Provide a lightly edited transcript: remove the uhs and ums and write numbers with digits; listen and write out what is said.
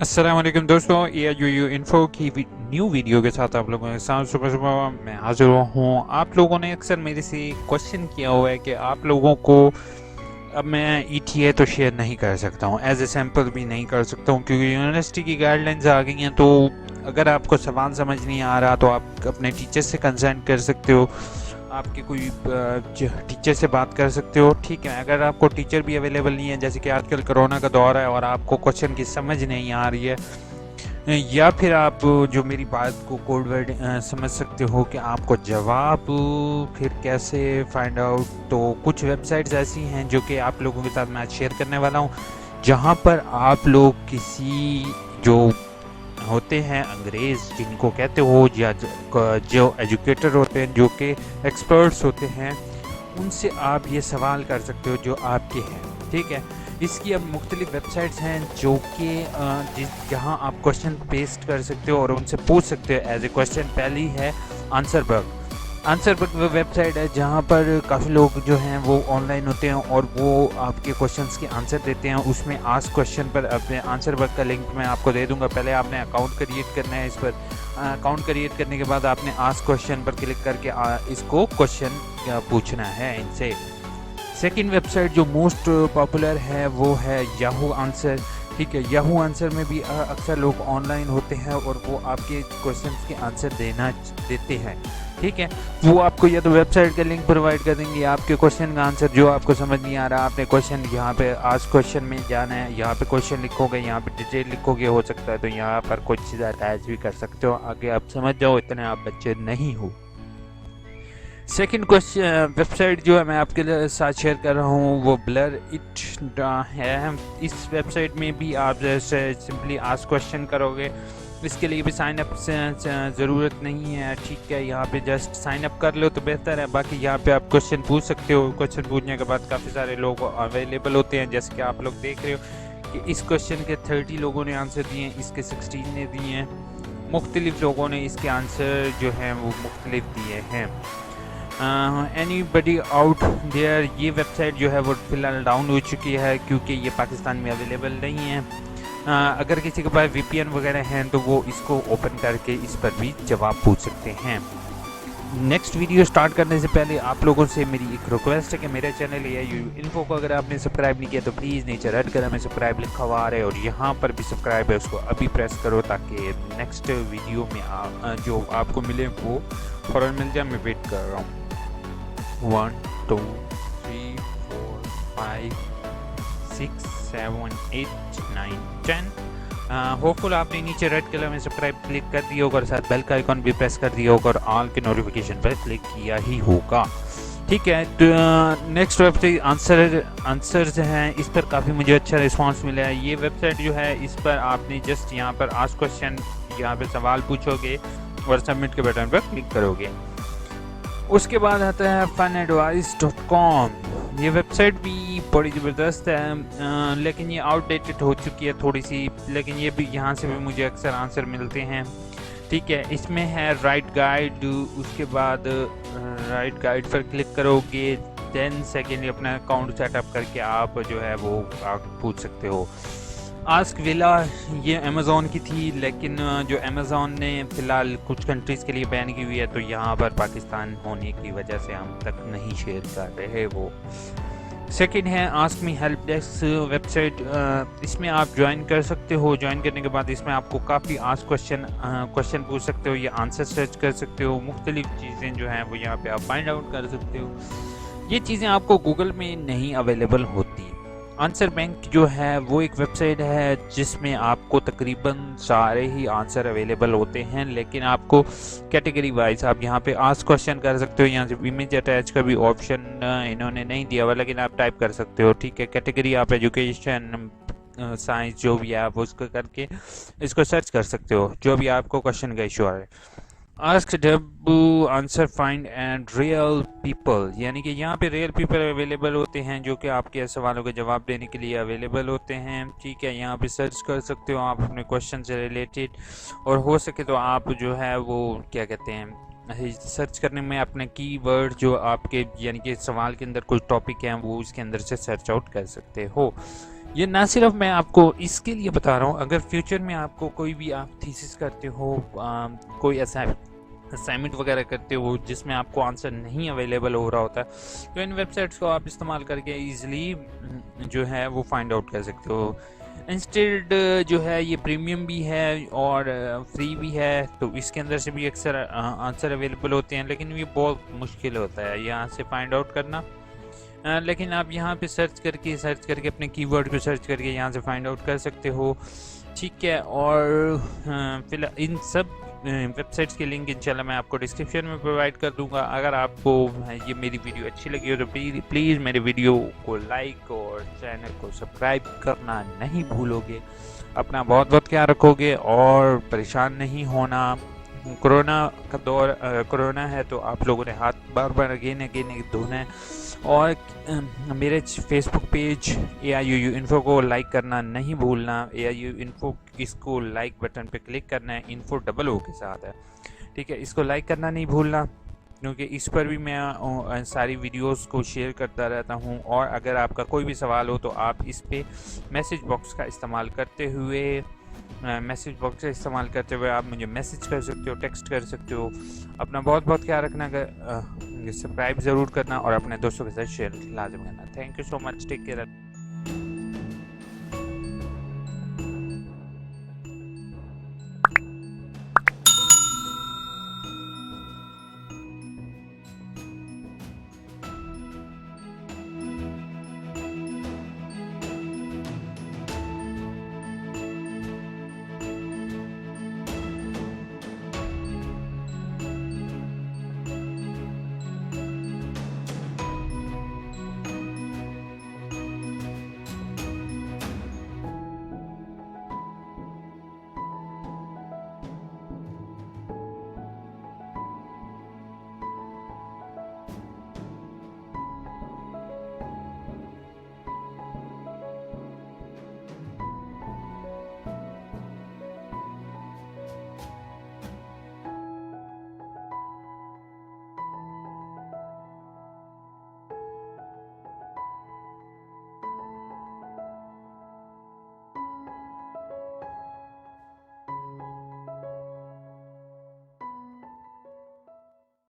अस्सलाम वालेकुम दोस्तों, AIUU इन्फो की न्यू वीडियो के साथ आप लोगों के साथ सुबह सुबह मैं हाजिर हूँ। आप लोगों ने अक्सर मेरे से क्वेश्चन किया हुआ है कि आप लोगों को अब मैं ETA तो शेयर नहीं कर सकता हूँ, एज ए सैम्पल भी नहीं कर सकता हूँ क्योंकि यूनिवर्सिटी की गाइडलाइंस आ गई हैं। तो अगर आपको सवाल समझ नहीं आ रहा तो आप अपने टीचर से कंसर्न कर सकते हो, आपके कोई टीचर से बात कर सकते हो। ठीक है, अगर आपको टीचर भी अवेलेबल नहीं है, जैसे कि आजकल कोरोना का दौर है और आपको क्वेश्चन की समझ नहीं आ रही है, या फिर आप जो मेरी बात को कोड वर्ड समझ सकते हो कि आपको जवाब फिर कैसे फाइंड आउट, तो कुछ वेबसाइट्स ऐसी हैं जो कि आप लोगों के साथ मैं आज शेयर करने वाला हूँ, जहाँ पर आप लोग किसी जो होते हैं अंग्रेज़ जिनको कहते हो, या जो एजुकेटर होते हैं, जो कि एक्सपर्ट्स होते हैं, उनसे आप ये सवाल कर सकते हो जो आपके हैं। ठीक है, इसकी अब मुख्तलिफ वेबसाइट्स हैं जो कि जहां आप क्वेश्चन पेस्ट कर सकते हो और उनसे पूछ सकते हो एज ए क्वेश्चन। पहली है आंसर बग वो वेबसाइट है जहां पर काफ़ी लोग जो हैं वो ऑनलाइन होते हैं और वो आपके क्वेश्चंस के आंसर देते हैं। उसमें आस्क क्वेश्चन पर अपने आंसर बग का लिंक मैं आपको दे दूंगा। पहले आपने अकाउंट क्रिएट करना है, इस पर अकाउंट क्रिएट करने के बाद आपने आस्क क्वेश्चन पर क्लिक करके इसको क्वेश्चन पूछना है इनसे। सेकंड वेबसाइट जो मोस्ट पॉपुलर है वो है याहू आंसर। ठीक है, याहू आंसर में भी अक्सर लोग ऑनलाइन होते हैं और वो आपके क्वेश्चंस के आंसर देते हैं। ठीक है, वो आपको या तो वेबसाइट का लिंक प्रोवाइड कर देंगे या आपके क्वेश्चन का आंसर जो आपको समझ नहीं आ रहा, आपने क्वेश्चन यहाँ पे आस्क क्वेश्चन में जाना है, यहाँ पे क्वेश्चन लिखोगे, यहाँ पे डिटेल लिखोगे, हो सकता है तो यहाँ पर कुछ चीज़ें अटैच भी कर सकते हो। आगे आप समझ जाओ, इतने आप बच्चे नहीं हो। सेकंड क्वेश्चन वेबसाइट जो है मैं आपके साथ शेयर कर रहा हूँ वो ब्लर इट है। इस वेबसाइट में भी आप जैसे सिंपली आस्क क्वेश्चन करोगे, इसके लिए भी साइन अप से ज़रूरत नहीं है। ठीक है, यहाँ पे जस्ट साइन अप कर लो तो बेहतर है। बाकी यहाँ पे आप क्वेश्चन पूछ सकते हो। क्वेश्चन पूछने के बाद काफ़ी सारे लोग अवेलेबल होते हैं, जैसे कि आप लोग देख रहे हो कि इस क्वेश्चन के 30 लोगों ने आंसर दिए हैं, इसके 16 ने दिए हैं, मुख्तलिफ लोगों ने इसके आंसर जो हैं वो मुख्तलिफ दिए हैं। एनीबडी आउट देयर, ये वेबसाइट जो है वो फ़िलहाल डाउन हो चुकी है क्योंकि ये पाकिस्तान में अवेलेबल नहीं है। अगर किसी के पास VPN वगैरह हैं तो वो इसको ओपन करके इस पर भी जवाब पूछ सकते हैं। नेक्स्ट वीडियो स्टार्ट करने से पहले आप लोगों से मेरी एक रिक्वेस्ट है कि मेरे चैनल AIUU इन्फो को अगर आपने सब्सक्राइब नहीं किया तो प्लीज़ नीचे रेड कलर में सब्सक्राइब लिखा हुआ आ रहा है और यहाँ पर भी सब्सक्राइब है, उसको अभी प्रेस करो ताकि नेक्स्ट वीडियो में जो आपको मिले वो फ़ौरन मिल जाए। मैं वेट कर रहा हूँ। 1 2 3 4 5 6 7 8 9 10। होपफुल आपने नीचे रेड कलर में सब्सक्राइब क्लिक कर दिया होगा और साथ बेल का आइकॉन भी प्रेस कर दिया होगा और ऑल के नोटिफिकेशन पर क्लिक किया ही होगा। ठीक है, तो नेक्स्ट वेबसाइट आंसर्स हैं, इस पर काफ़ी मुझे अच्छा रिस्पांस मिला है। ये वेबसाइट जो है इस पर आपने जस्ट यहाँ पर आस्क क्वेश्चन, यहाँ पे सवाल पूछोगे और सबमिट के बटन पर क्लिक करोगे। उसके बाद आता है funadvice.com। ये वेबसाइट भी बड़ी ज़बरदस्त है, लेकिन ये आउटडेटेड हो चुकी है थोड़ी सी, लेकिन ये भी यहाँ से भी मुझे अक्सर आंसर मिलते हैं। ठीक है, इसमें है राइट गाइड, उसके बाद राइट गाइड पर क्लिक करोगे, 10 सेकेंड अपना अकाउंट सेटअप करके आप जो है वो आप पूछ सकते हो। आस्क विला ये अमेज़ॉन की थी, लेकिन जो अमेज़ॉन ने फ़िलहाल कुछ कंट्रीज़ के लिए बैन की हुई है, तो यहाँ पर पाकिस्तान होने की वजह से हम तक नहीं शेयर कर रहे वो। सेकंड है ask me help desk website, इसमें आप ज्वाइन कर सकते हो। ज्वाइन करने के बाद इसमें आपको काफ़ी आस्क क्वेश्चन पूछ सकते हो या आंसर सर्च कर सकते हो। मुख्तलिफ चीज़ें जो हैं वो यहाँ पे आप फाइंड आउट कर सकते हो। ये चीज़ें आपको गूगल में नहीं अवेलेबल होती। आंसर बैंक जो है वो एक वेबसाइट है जिसमें आपको तकरीबन सारे ही आंसर अवेलेबल होते हैं, लेकिन आपको कैटेगरी वाइज आप यहाँ पे आस्क क्वेश्चन कर सकते हो। यहाँ से इमेज अटैच का भी ऑप्शन इन्होंने नहीं दिया हुआ, लेकिन आप टाइप कर सकते हो। ठीक है, कैटेगरी आप एजुकेशन साइंस जो भी है आप उसको करके इसको सर्च कर सकते हो, जो भी आपको क्वेश्चन का इशू आ रहा है। Ask W answer find and real people, यानी कि यहाँ पे रियल पीपल अवेलेबल होते हैं जो कि आपके सवालों के जवाब देने के लिए अवेलेबल होते हैं। ठीक है, यहाँ पे सर्च कर सकते हो आप अपने क्वेश्चन से रिलेटेड, और हो सके तो आप जो है वो क्या कहते हैं सर्च करने में अपने कीवर्ड जो आपके यानी कि सवाल के अंदर कुछ टॉपिक हैं वो उसके अंदर से सर्च आउट कर सकते हो। ये ना सिर्फ मैं आपको इसके लिए बता रहा हूँ, अगर फ्यूचर में आपको कोई भी आप थीसिस करते हो, कोई असाइनमेंट वगैरह करते हो जिसमें आपको आंसर नहीं अवेलेबल हो रहा होता है, तो इन वेबसाइट्स को आप इस्तेमाल करके इजीली जो है वो फाइंड आउट कर सकते हो। इंस्टेड जो है ये प्रीमियम भी है और फ्री भी है, तो इसके अंदर से भी अक्सर आंसर अवेलेबल होते हैं, लेकिन ये बहुत मुश्किल होता है यहाँ से फाइंड आउट करना। लेकिन आप यहाँ पे सर्च करके अपने कीवर्ड को सर्च करके यहाँ से फाइंड आउट कर सकते हो, ठीक है। और फिलहाल इन सब वेबसाइट्स के लिंक इंशाल्लाह मैं आपको डिस्क्रिप्शन में प्रोवाइड कर दूंगा। अगर आपको ये मेरी वीडियो अच्छी लगी हो तो प्लीज़ मेरे वीडियो को लाइक और चैनल को सब्सक्राइब करना नहीं भूलोगे। अपना बहुत बहुत ख्याल रखोगे और परेशान नहीं होना। कोरोना का दौर, कोरोना है तो आप लोगों ने हाथ बार बार अगेन धोना है। और मेरे फेसबुक पेज AIUU इन्फो को लाइक करना नहीं भूलना। AIUU इन्फो, इसको लाइक बटन पे क्लिक करना है, इन्फो डबल O के साथ है, ठीक है। इसको लाइक करना नहीं भूलना, क्योंकि इस पर भी मैं सारी वीडियोस को शेयर करता रहता हूं। और अगर आपका कोई भी सवाल हो तो आप इस पे मैसेज बॉक्स का इस्तेमाल करते हुए आप मुझे मैसेज कर सकते हो, टेक्स्ट कर सकते हो। अपना बहुत बहुत ख्याल रखना, सब्सक्राइब ज़रूर करना और अपने दोस्तों के साथ शेयर लाजम करना। Thank you so much, take care.